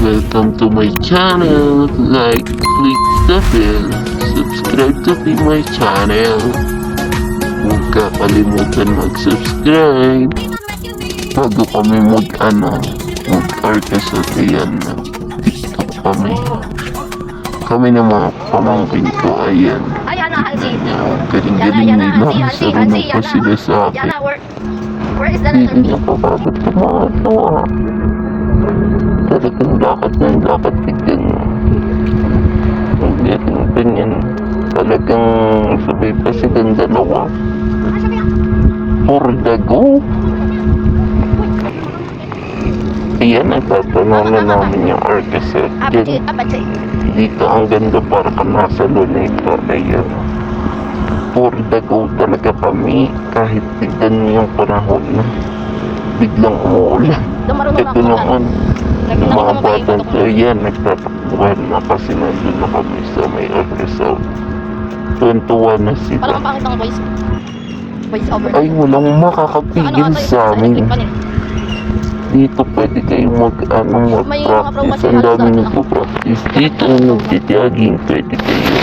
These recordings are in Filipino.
Welcome to my channel. Like, click the bell. Subscribe to my channel. Huwag kakalimutan mag-subscribe. Bago kami mag-artist at ayan na. TikTok kami. Kami ng mga pamangkin ko, ayan. Galing-galing nila. Sarunod pa sila sa akin. Hindi niya papagod sa mga ito ah. Talagang lakad bigyan mo. Ganyan. Talagang sabay pa silang dalawa. For the go. Ayan, nagtatanong na namin yung artist. Dito ang ganda para ka nasa luneta. Ayan. For the go talaga kami. Kahit tignan mo yung panahon na biglang umuulan. Ito naman, yung mga batang to, yan, nagtatakbuhan na kasi nandun na kami sa may resort. Tuntuan na sila. Ay, walang makakapigil sa amin. Dito pwede kayong mag-practice. Ang dami nagpo-practice. Dito nagtitiyaging pwede kayo.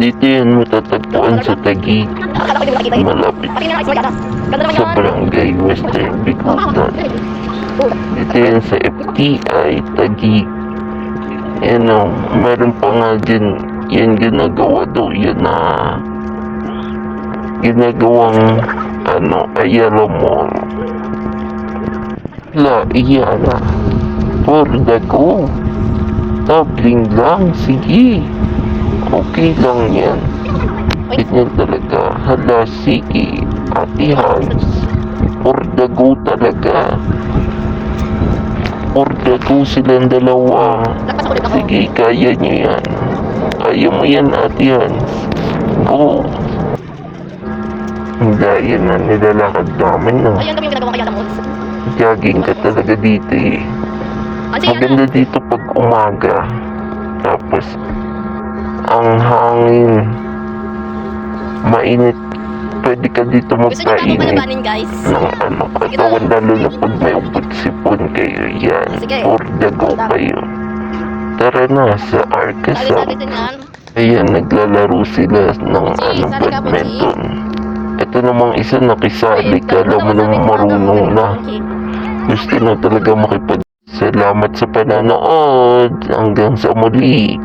Dito yan matatagpuan sa Taguig. Malapit sa Barangay Western Bikutan. Dito yan sa FTI Taguig. Yan o, meron pa nga din yan ginagawa daw yan na ginagawang Ayala Mall. Ayala. For the go. Tabling lang, sige. Okay lang yan. Ganyan talaga. Hala, sige. Ate Hans. For the go talaga. For the go silang dalawa. Sige, kaya nyo yan. Kaya mo yan, Ate Hans. Go. Hindi, yan na. Nilalakad namin na. Jogging ka talaga dito eh. Maganda dito pag umaga. Tapos, ang hangin mainit, pwede ka dito magpainit ng katawan, lalo na pag may upot-sipon kayo yan. For the go kayo. Tara na sa Arkansas. Ayan, naglalaro sila ng badminton. Ito namang isa nakisali, kala mo naman marunong na. Gusto na talaga makipag. Salamat sa pananood. Hanggang sa muli.